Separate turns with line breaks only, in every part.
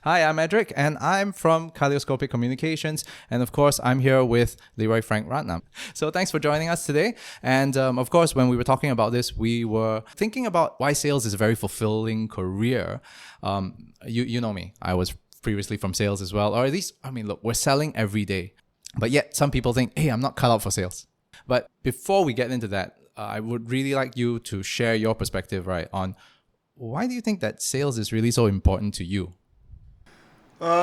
Hi, I'm Edric, and I'm from Kaleidoscopic Communications, and of course, I'm here with Leroy Frank Ratnam. So thanks for joining us today. And of course, when we were talking about this, we were thinking about why sales is a very fulfilling career. You know me, I was previously from sales as well, or at least, look, we're selling every day. But yet, some people think, hey, I'm not cut out for sales. But before we get into that, I would really like you to share your perspective, right, on why do you think that sales is really so important to you?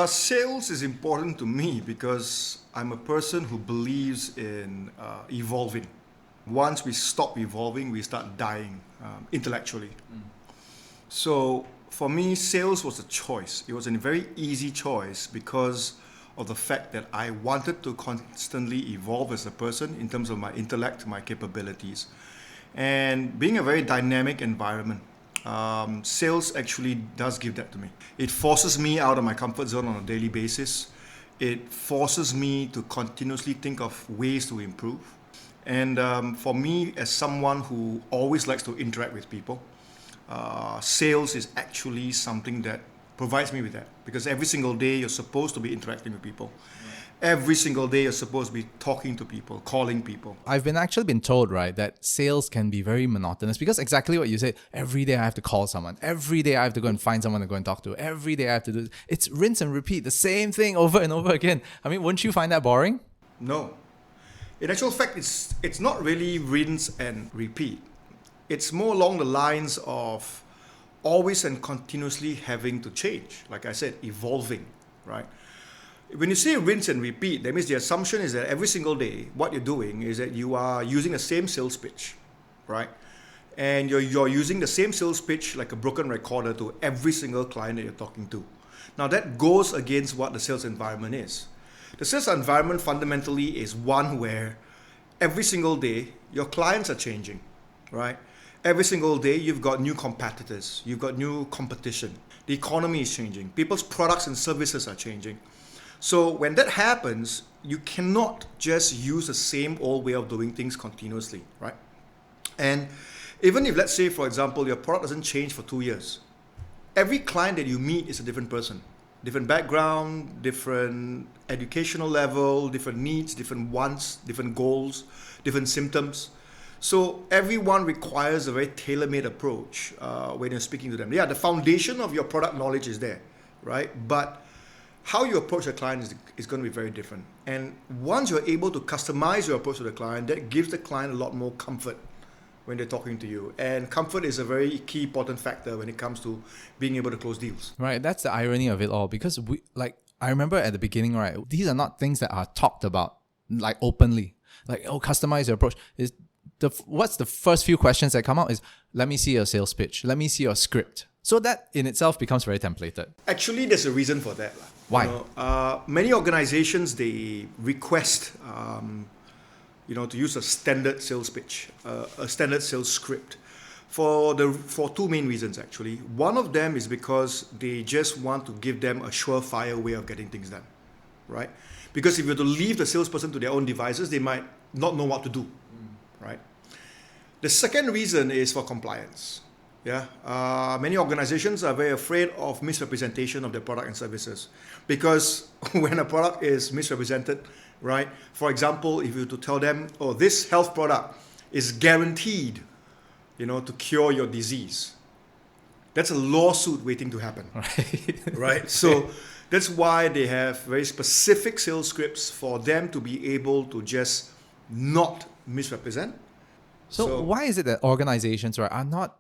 Sales is important to me because I'm a person who believes in evolving. Once we stop evolving, we start dying intellectually. So for me, sales was a choice. It was a very easy choice because of the fact that I wanted to constantly evolve as a person in terms of my intellect, my capabilities. And being a very dynamic environment, sales actually does give that to me. It forces me out of my comfort zone on a daily basis. It forces me to continuously think of ways to improve. And for me, as someone who always likes to interact with people, sales is actually something that provides me with that. Because every single day you're supposed to be interacting with people. Every single day you're supposed to be talking to people, calling people.
I've been told, right, that sales can be very monotonous because exactly what you said, every day I have to call someone. Every day I have to go and find someone to go and talk to. Every day I have to do, it's rinse and repeat, the same thing over and over again. Wouldn't you find that boring?
No. In actual fact, it's not really rinse and repeat. It's more along the lines of always and continuously having to change. Like I said, evolving, right? When you say rinse and repeat, that means the assumption is that every single day, what you're doing is that you are using the same sales pitch, right? And you're using the same sales pitch like a broken recorder to every single client that you're talking to. Now that goes against what the sales environment is. The sales environment fundamentally is one where every single day your clients are changing, right? Every single day you've got new competitors, you've got new competition. The economy is changing. People's products and services are changing. So when that happens, you cannot just use the same old way of doing things continuously, right? And even if, let's say, for example, your product doesn't change for 2 years, every client that you meet is a different person. Different background, different educational level, different needs, different wants, different goals, different symptoms. So everyone requires a very tailor-made approach when you're speaking to them. Yeah, the foundation of your product knowledge is there, right? But how you approach a client is going to be very different. And once you're able to customize your approach to the client, that gives the client a lot more comfort when they're talking to you. And comfort is a very key important factor when it comes to being able to close deals.
Right, that's the irony of it all because I remember at the beginning, right, these are not things that are talked about like openly. Like, customize your approach. What's the first few questions that come out is, let me see your sales pitch. Let me see your script. So that in itself becomes very templated.
Actually, there's a reason for that.
Why?
Many organizations, they request, to use a standard sales pitch, a standard sales script for two main reasons, actually. One of them is because they just want to give them a surefire way of getting things done, right? Because if you were to leave the salesperson to their own devices, they might not know what to do, right? The second reason is for compliance. Many organizations are very afraid of misrepresentation of their product and services because when a product is misrepresented, right? For example, if you were to tell them, this health product is guaranteed, to cure your disease, that's a lawsuit waiting to happen, right? So that's why they have very specific sales scripts for them to be able to just not misrepresent.
So why is it that organizations are not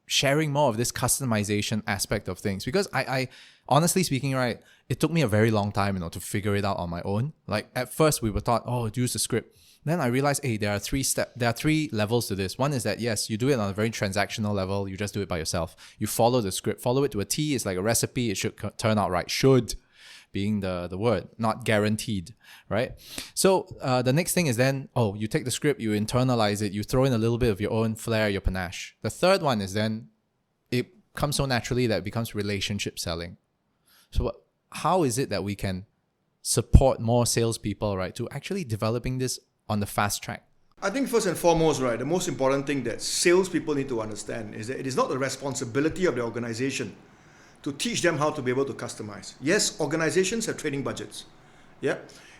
sharing more of this customization aspect of things? Because I honestly speaking, right, it took me a very long time, to figure it out on my own. Like at first we were taught, use the script. Then I realized, there are three levels to this. One is that, yes, you do it on a very transactional level. You just do it by yourself. You follow the script, follow it to a T. It's like a recipe. It should turn out right. Should being the word, not guaranteed, right? So the next thing is then, you take the script, you internalize it, you throw in a little bit of your own flair, your panache. The third one is then it comes so naturally that it becomes relationship selling. So how is it that we can support more salespeople, right, to actually developing this on the fast track?
I think first and foremost, right, the most important thing that salespeople need to understand is that it is not the responsibility of the organization to teach them how to be able to customize. Yes, organizations have training budgets. Yeah,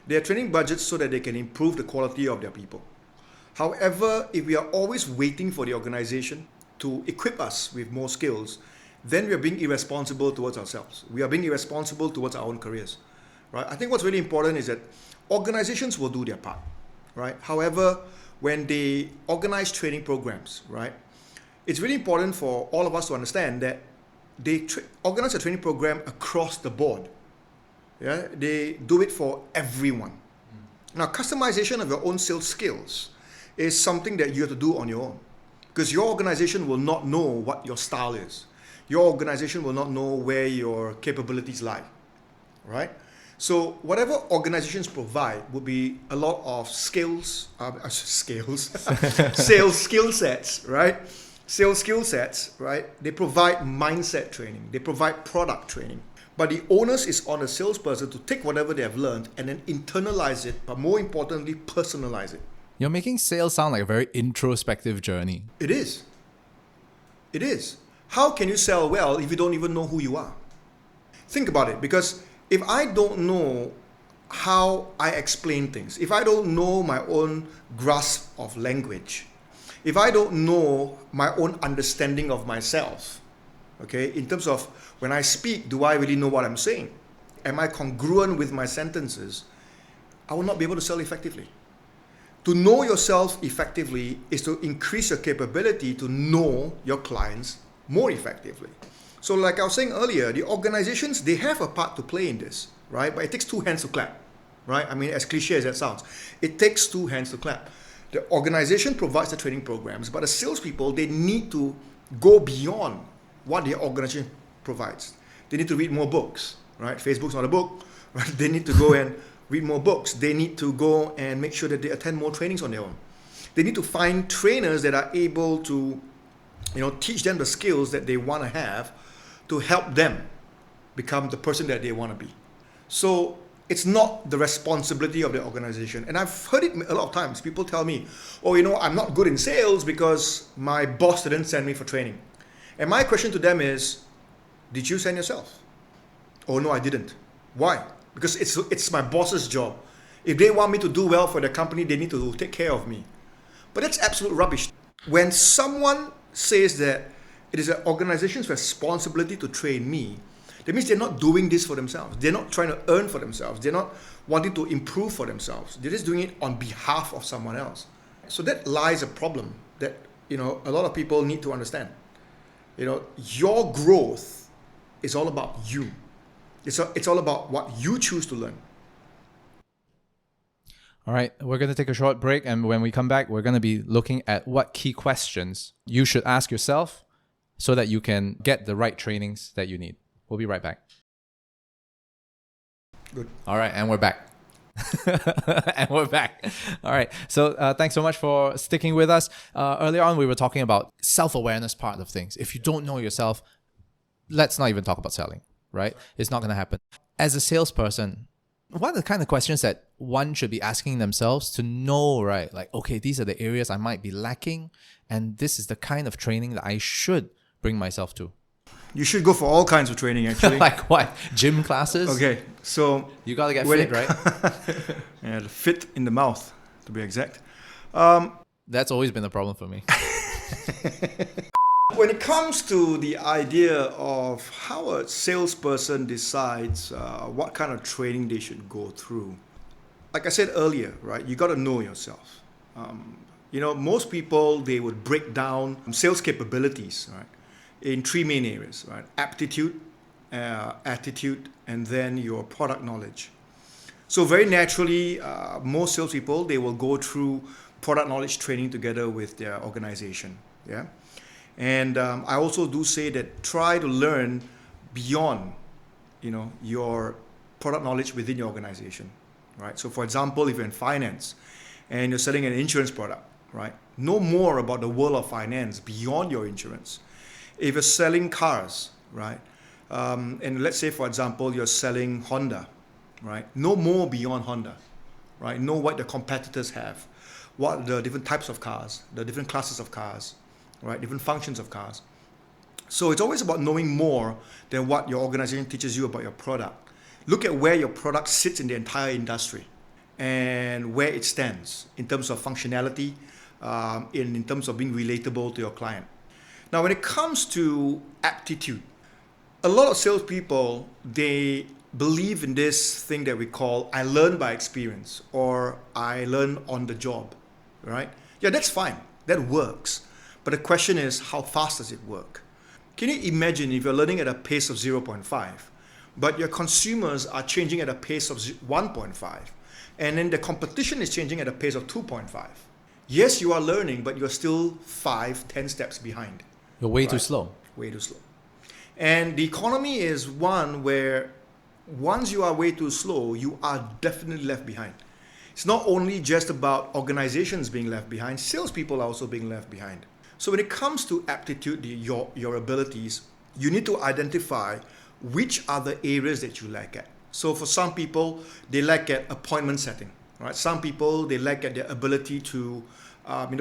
they have training budgets so that they can improve the quality of their people. However, if we are always waiting for the organization to equip us with more skills, then we are being irresponsible towards ourselves. We are being irresponsible towards our own careers, right? I think what's really important is that organizations will do their part, right? However, when they organize training programs, right, it's really important for all of us to understand that they organize a training program across the board. Yeah, they do it for everyone. Now, customization of your own sales skills is something that you have to do on your own, because your organization will not know what your style is. Your organization will not know where your capabilities lie, right? So whatever organizations provide will be a lot of sales skill sets, right? Sales skill sets, right? They provide mindset training. They provide product training. But the onus is on the salesperson to take whatever they have learned and then internalize it, but more importantly, personalize it.
You're making sales sound like a very introspective journey.
It is. It is. How can you sell well if you don't even know who you are? Think about it, because if I don't know how I explain things, if I don't know my own grasp of language, if I don't know my own understanding of myself, okay, in terms of when I speak, do I really know what I'm saying? Am I congruent with my sentences? I will not be able to sell effectively. To know yourself effectively is to increase your capability to know your clients more effectively. So like I was saying earlier, the organizations, they have a part to play in this, right? But it takes two hands to clap, right? I mean, as cliche as that sounds, it takes two hands to clap. The organization provides the training programs, but the salespeople, they need to go beyond what the organization provides. They need to read more books, right? Facebook's not a book, right? They need to go and read more books. They need to go and make sure that they attend more trainings on their own. They need to find trainers that are able to, teach them the skills that they want to have to help them become the person that they want to be. So it's not the responsibility of the organization. And I've heard it a lot of times. People tell me, I'm not good in sales because my boss didn't send me for training. And my question to them is, did you send yourself? Oh, no, I didn't. Why? Because it's my boss's job. If they want me to do well for the company, they need to take care of me. But that's absolute rubbish. When someone says that it is an organization's responsibility to train me, that means they're not doing this for themselves. They're not trying to earn for themselves. They're not wanting to improve for themselves. They're just doing it on behalf of someone else. So that lies a problem that, a lot of people need to understand. Your growth is all about you. It's all about what you choose to learn.
All right, we're going to take a short break. And when we come back, we're going to be looking at what key questions you should ask yourself so that you can get the right trainings that you need. We'll be right back.
Good.
All right, and we're back. And we're back. All right. So thanks so much for sticking with us. Earlier on, we were talking about self-awareness part of things. If you don't know yourself, let's not even talk about selling, right? It's not going to happen. As a salesperson, what are the kind of questions that one should be asking themselves to know, right? Like, okay, these are the areas I might be lacking, and this is the kind of training that I should bring myself to.
You should go for all kinds of training, actually.
Like what? Gym classes?
Okay, so
you got to get fit, right?
Yeah, the fit in the mouth, to be exact.
That's always been a problem for me.
When it comes to the idea of how a salesperson decides what kind of training they should go through, like I said earlier, right, you got to know yourself. Most people, they would break down sales capabilities, right, in three main areas, right? Aptitude, attitude, and then your product knowledge. So very naturally, most salespeople, they will go through product knowledge training together with their organization, yeah? And I also do say that try to learn beyond, your product knowledge within your organization, right? So for example, if you're in finance and you're selling an insurance product, right? Know more about the world of finance beyond your insurance. If you're selling cars, right? And let's say, for example, you're selling Honda, right? Know more beyond Honda, right? Know what the competitors have. what are the different types of cars, the different classes of cars, right? Different functions of cars. So it's always about knowing more than what your organization teaches you about your product. Look at where your product sits in the entire industry and where it stands in terms of functionality, in terms of being relatable to your client. Now, when it comes to aptitude, a lot of salespeople, they believe in this thing that we call, I learn by experience, or I learn on the job, right? Yeah, that's fine. That works. But the question is, how fast does it work? Can you imagine if you're learning at a pace of 0.5, but your consumers are changing at a pace of 1.5, and then the competition is changing at a pace of 2.5? Yes, you are learning, but you're still 5-10 steps behind.
You're way too slow.
Way too slow. And the economy is one where once you are way too slow, you are definitely left behind. It's not only just about organizations being left behind, salespeople are also being left behind. So when it comes to aptitude, your abilities, you need to identify which are the areas that you lack at. So for some people, they lack at appointment setting, right? Some people, they lack at their ability to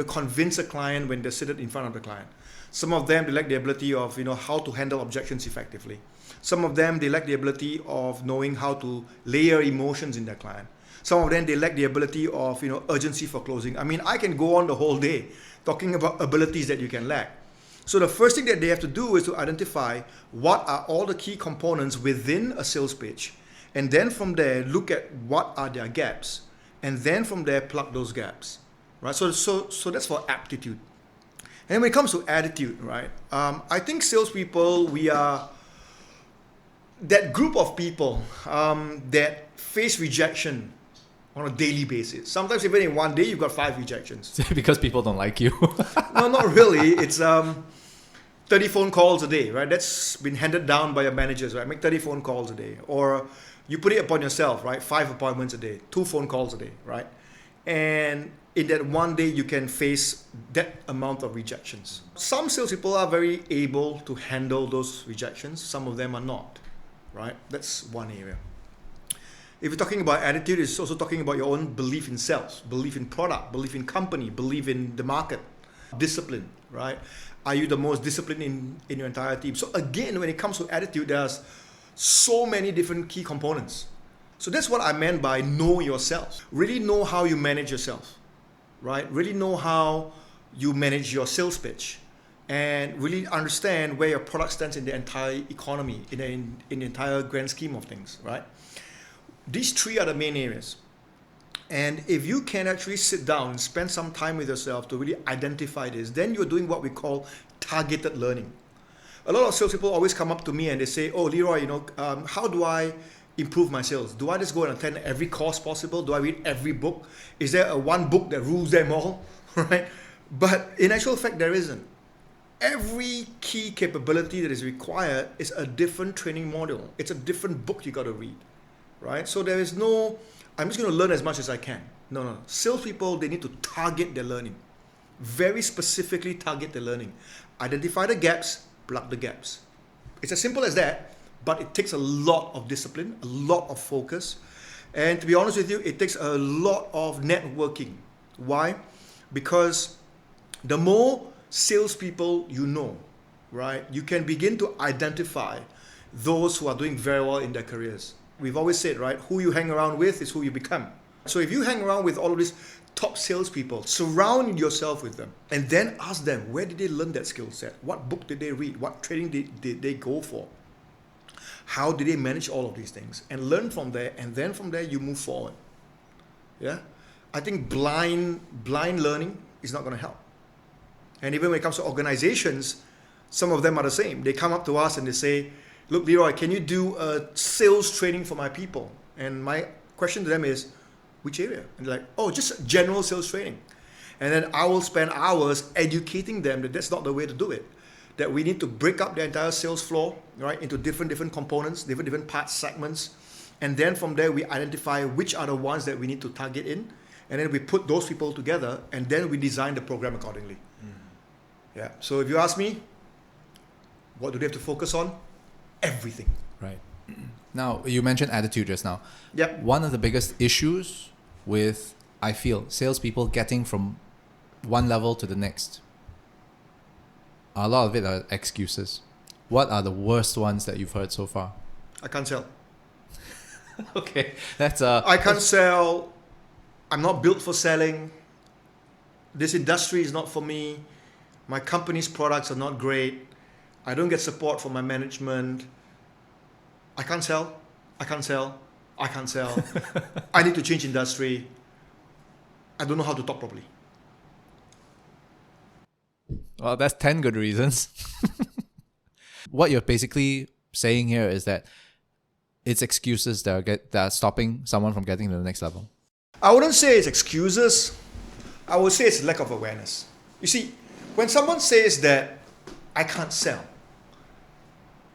convince a client when they're seated in front of the client. Some of them, they lack the ability of how to handle objections effectively. Some of them, they lack the ability of knowing how to layer emotions in their client. Some of them, they lack the ability of urgency for closing. I mean, I can go on the whole day talking about abilities that you can lack. So the first thing that they have to do is to identify what are all the key components within a sales pitch, and then from there look at what are their gaps, and then from there plug those gaps, right? So that's for aptitude. And when it comes to attitude, right? I think salespeople, we are that group of people that face rejection on a daily basis. Sometimes even in one day, you've got 5 rejections.
Because people don't like you.
No, not really. It's 30 phone calls a day, right? That's been handed down by your managers, right? Make 30 phone calls a day. Or you put it upon yourself, right? 5 appointments a day, 2 phone calls a day, right? And in that one day, you can face that amount of rejections. Some salespeople are very able to handle those rejections. Some of them are not, right? That's one area. If you're talking about attitude, it's also talking about your own belief in sales, belief in product, belief in company, belief in the market, discipline, right? Are you the most disciplined in your entire team? So again, when it comes to attitude, there's so many different key components. So that's what I meant by know yourself. Really know how you manage yourself, right? Really know how you manage your sales pitch, and really understand where your product stands in the entire economy, in the entire grand scheme of things, right? These 3 are the main areas. And if you can actually sit down and spend some time with yourself to really identify this, then you're doing what we call targeted learning. A lot of salespeople always come up to me and they say, oh, Leroy, how do I improve my sales? Do I just go and attend every course possible? Do I read every book? Is there one book that rules them all? Right? But in actual fact, there isn't. Every key capability that is required is a different training module. It's a different book you got to read. Right? So there is no, I'm just going to learn as much as I can. No. Salespeople, they need to target their learning. Very specifically target their learning. Identify the gaps, plug the gaps. It's as simple as that, but it takes a lot of discipline, a lot of focus. And to be honest with you, it takes a lot of networking. Why? Because the more salespeople you know, right, you can begin to identify those who are doing very well in their careers. We've always said, right, who you hang around with is who you become. So if you hang around with all of these top salespeople, surround yourself with them, and then ask them, where did they learn that skill set? What book did they read? What training did they go for? How did they manage all of these things? And learn from there, and then from there you move forward. Yeah? I think blind learning is not going to help. And even when it comes to organizations, some of them are the same. They come up to us and they say, look, Leroy, can you do a sales training for my people? And my question to them is, which area? And they're like, oh, just general sales training. And then I will spend hours educating them that that's not the way to do it. That we need to break up the entire sales floor, right, into different components, different parts, segments. And then from there, we identify which are the ones that we need to target in. And then we put those people together, and then we design the program accordingly. Yeah. So if you ask me, what do they have to focus on? Everything.
Right. Now, you mentioned attitude just now.
Yep.
One of the biggest issues with I feel, salespeople getting from one level to the next, a lot of it are excuses. What are the worst ones that you've heard so far?
I can't sell.
Okay, that's
I can't sell. I'm not built for selling. This industry is not for me. My company's products are not great. I don't get support from my management. I can't sell. I can't sell. I can't sell. I need to change industry. I don't know how to talk properly.
Well, that's 10 good reasons. What you're basically saying here is that it's excuses that are stopping someone from getting to the next level.
I wouldn't say it's excuses. I would say it's lack of awareness. You see, when someone says that I can't sell,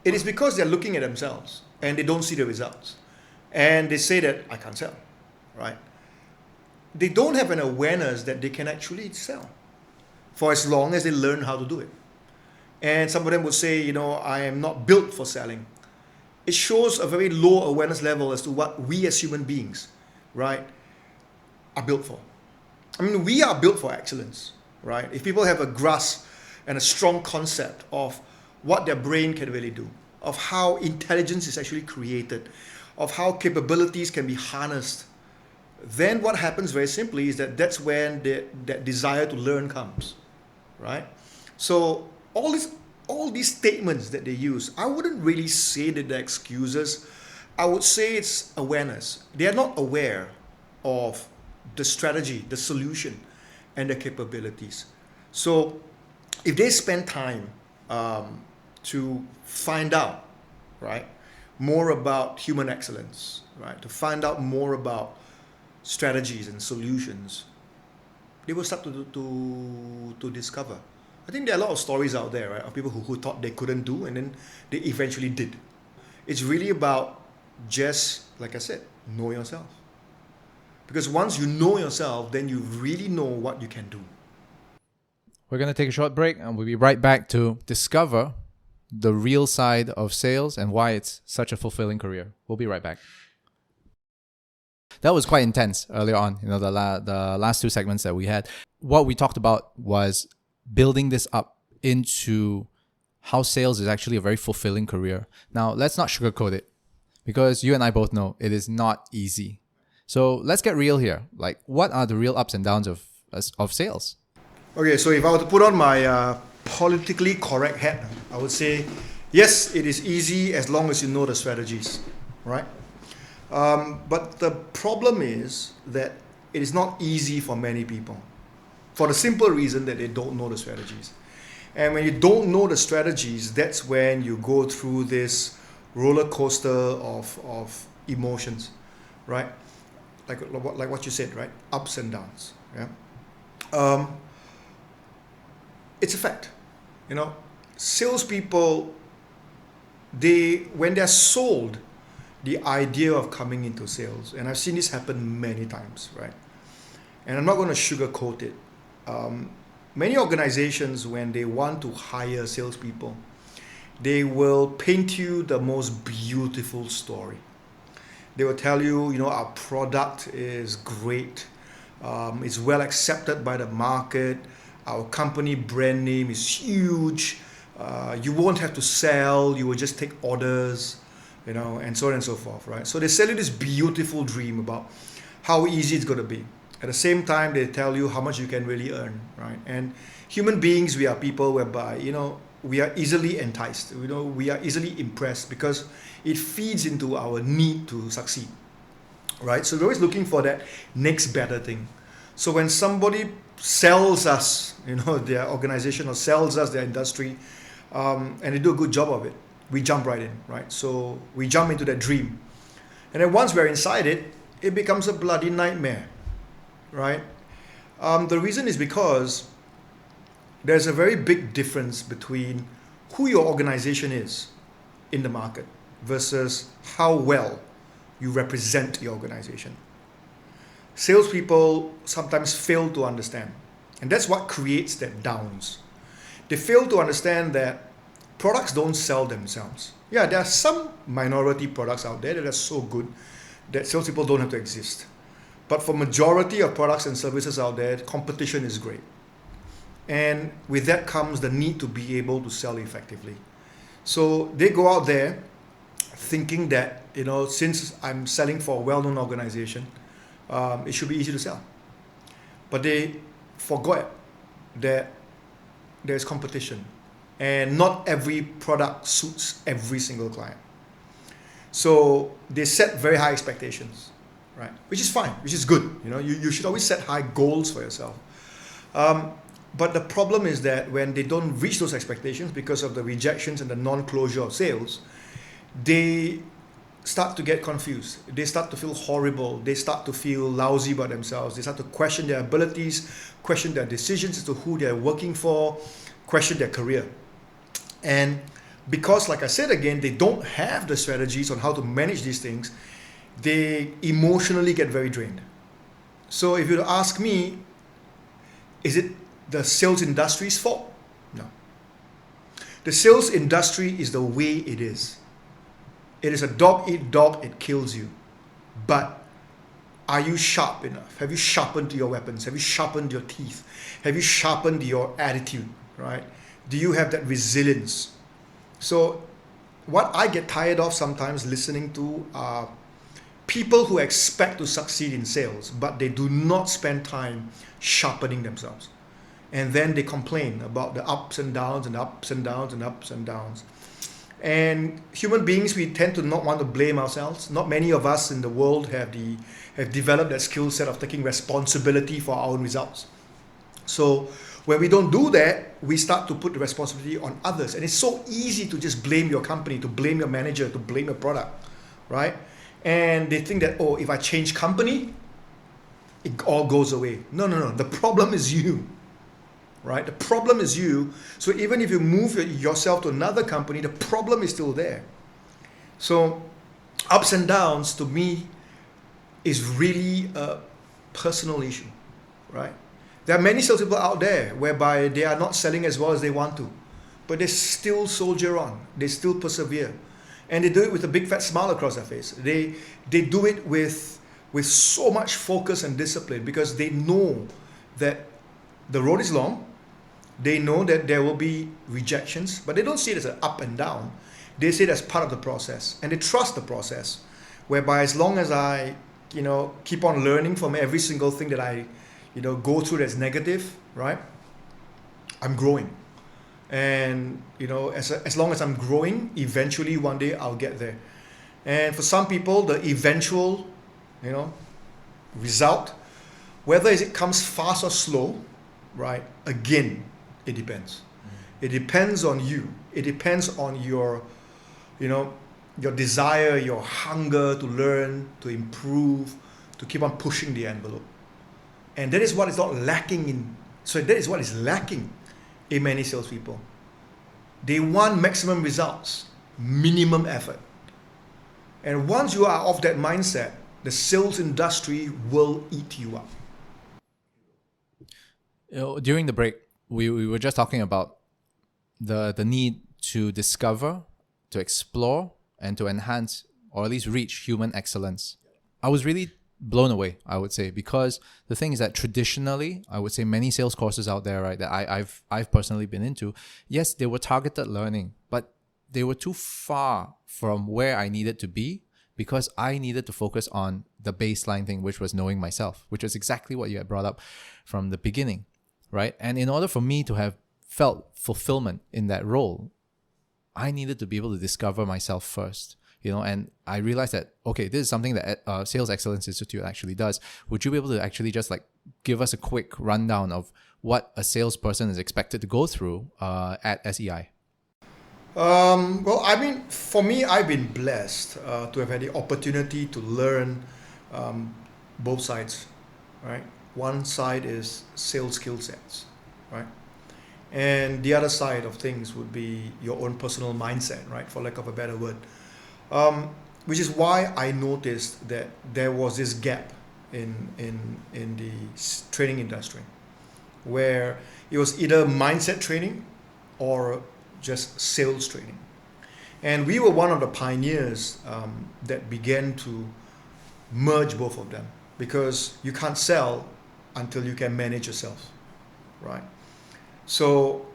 it is because they're looking at themselves and they don't see the results. And they say that I can't sell, right? They don't have an awareness that they can actually sell for as long as they learn how to do it. And some of them would say, I am not built for selling. It shows a very low awareness level as to what we as human beings, right, are built for. I mean, we are built for excellence, right? If people have a grasp and a strong concept of what their brain can really do, of how intelligence is actually created, of how capabilities can be harnessed, then what happens very simply is that's when that desire to learn comes, right? So all these statements that they use, I wouldn't really say that they're excuses. I would say it's awareness. They are not aware of the strategy, the solution, and the capabilities. So if they spend time to find out, right, more about human excellence, right, to find out more about strategies and solutions, they will start to discover. I think there are a lot of stories out there, right, of people who thought they couldn't do and then they eventually did. It's really about just, like I said, know yourself. Because once you know yourself, then you really know what you can do.
We're going to take a short break and we'll be right back to discover the real side of sales and why it's such a fulfilling career. We'll be right back. That was quite intense earlier on, the last two segments that we had. What we talked about was building this up into how sales is actually a very fulfilling career. Now, let's not sugarcoat it because you and I both know it is not easy. So let's get real here. Like, what are the real ups and downs of sales?
Okay, so if I were to put on my politically correct hat, I would say, yes, it is easy as long as you know the strategies, right? But the problem is that it is not easy for many people for the simple reason that they don't know the strategies. And when you don't know the strategies, that's when you go through this roller coaster of emotions, right? Like what you said, right? Ups and downs. Yeah. It's a fact. Salespeople, when they're sold the idea of coming into sales, and I've seen this happen many times, right? And I'm not going to sugarcoat it. Many organizations, when they want to hire salespeople, they will paint you the most beautiful story. They will tell you, our product is great. It's well accepted by the market. Our company brand name is huge. You won't have to sell. You will just take orders, and so on and so forth, right? So they sell you this beautiful dream about how easy it's going to be. At the same time, they tell you how much you can really earn, right? And human beings, we are people whereby, we are easily enticed. We are easily impressed because it feeds into our need to succeed, right? So we're always looking for that next better thing. So when somebody sells us, their organization, or sells us their industry, and they do a good job of it, we jump right in, right? So we jump into that dream. And then once we're inside it, it becomes a bloody nightmare, right? The reason is because there's a very big difference between who your organization is in the market versus how well you represent your organization. Salespeople sometimes fail to understand, and that's what creates that downs. They fail to understand that products don't sell themselves. Yeah, there are some minority products out there that are so good that salespeople don't have to exist. But for majority of products and services out there, competition is great. And with that comes the need to be able to sell effectively. So they go out there thinking that, since I'm selling for a well-known organization, it should be easy to sell. But they forgot that there's competition and not every product suits every single client. So they set very high expectations, right? Which is fine, which is good. You should always set high goals for yourself. But the problem is that when they don't reach those expectations because of the rejections and the non-closure of sales, they start to get confused. They start to feel horrible. They start to feel lousy about themselves. They start to question their abilities, question their decisions as to who they're working for, question their career. And because, like I said again, they don't have the strategies on how to manage these things, they emotionally get very drained. So if you ask me, is it the sales industry's fault? No. The sales industry is the way it is. It is a dog eat dog, it kills you. But are you sharp enough? Have you sharpened your weapons? Have you sharpened your teeth? Have you sharpened your attitude, right? Do you have that resilience? So what I get tired of sometimes listening to are people who expect to succeed in sales, but they do not spend time sharpening themselves. And then they complain about the ups and downs and ups and downs and ups and downs. And human beings, we tend to not want to blame ourselves. Not many of us in the world have developed that skill set of taking responsibility for our own results. So when we don't do that, we start to put the responsibility on others. And it's so easy to just blame your company, to blame your manager, to blame your product, right? And they think that, if I change company, it all goes away. No. The problem is you. Right? The problem is you. So even if you move yourself to another company, the problem is still there. So ups and downs to me is really a personal issue, right? There are many salespeople out there whereby they are not selling as well as they want to, but they still soldier on. They still persevere. And they do it with a big fat smile across their face. They do it with so much focus and discipline because they know that the road is long. They know that there will be rejections, but they don't see it as an up and down. They see it as part of the process, and they trust the process, whereby as long as I, keep on learning from every single thing that I, go through that's negative, right? I'm growing. And, as long as I'm growing, eventually one day I'll get there. And for some people, the eventual, result, whether it comes fast or slow, right? Again, it depends. It depends on you. It depends on your desire, your hunger to learn, to improve, to keep on pushing the envelope. And that is what is not lacking in. So that is what is lacking in many salespeople. They want maximum results, minimum effort. And once you are of that mindset, the sales industry will eat you up.
During the break, we were just talking about the need to discover, to explore, and to enhance, or at least reach human excellence. I was really blown away, I would say, because the thing is that traditionally, I would say many sales courses out there, right, that I've personally been into, yes, they were targeted learning, but they were too far from where I needed to be because I needed to focus on the baseline thing, which was knowing myself, which was exactly what you had brought up from the beginning. Right? And in order for me to have felt fulfillment in that role, I needed to be able to discover myself first, and I realized that, okay, this is something that Sales Excellence Institute actually does. Would you be able to actually just give us a quick rundown of what a salesperson is expected to go through at SEI?
Well, I mean, for me, I've been blessed to have had the opportunity to learn both sides, right? One side is sales skill sets, right? And the other side of things would be your own personal mindset, right? For lack of a better word. Which is why I noticed that there was this gap in the training industry where it was either mindset training or just sales training. And we were one of the pioneers that began to merge both of them. because you can't sell until you can manage yourself, right? So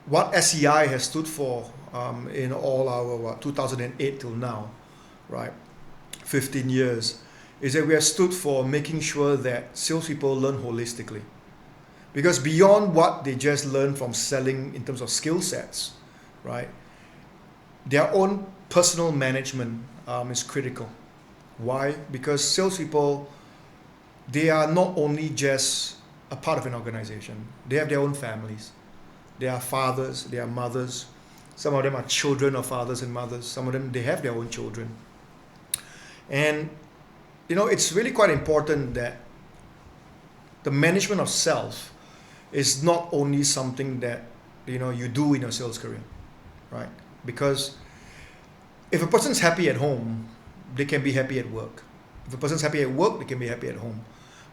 what SEI has stood for in all our 2008 till now, right, 15 years, is that we have stood for making sure that salespeople learn holistically. Because beyond what they just learn from selling in terms of skill sets, right, their own personal management is critical. Why? Because salespeople, they are not only just a part of an organization. They have their own families. They are fathers, they are mothers. Some of them are children of fathers and mothers. Some of them, they have their own children. And, it's really quite important that the management of self is not only something that, you do in your sales career, right? Because if a person's happy at home, they can be happy at work. If a person's happy at work, they can be happy at home.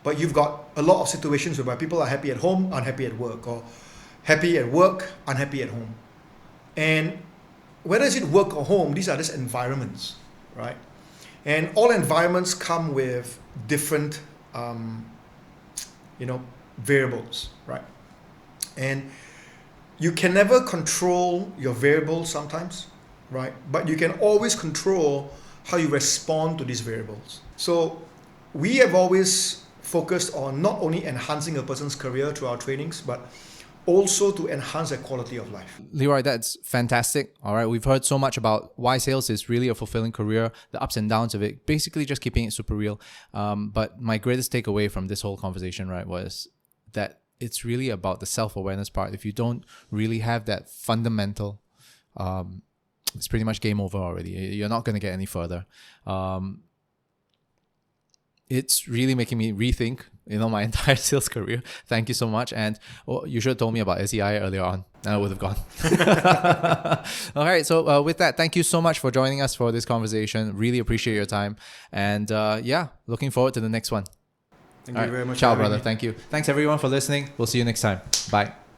But you've got a lot of situations whereby people are happy at home, unhappy at work, or happy at work, unhappy at home. And whether it's work or home, these are just environments, right? And all environments come with different, variables, right? And you can never control your variables sometimes, right? But you can always control how you respond to these variables. So we have always focused on not only enhancing a person's career through our trainings, but also to enhance their quality of life.
Leroy, that's fantastic. All right, we've heard so much about why sales is really a fulfilling career, the ups and downs of it, basically just keeping it super real. But my greatest takeaway from this whole conversation, right, was that it's really about the self-awareness part. If you don't really have that fundamental, it's pretty much game over already. You're not going to get any further. It's really making me rethink, my entire sales career. Thank you so much. And you should have told me about SEI earlier on. I would have gone. All right. So with that, thank you so much for joining us for this conversation. Really appreciate your time. And looking forward to the next one.
Thank you very much.
Ciao, brother. Thank you. Thanks everyone for listening. We'll see you next time. Bye.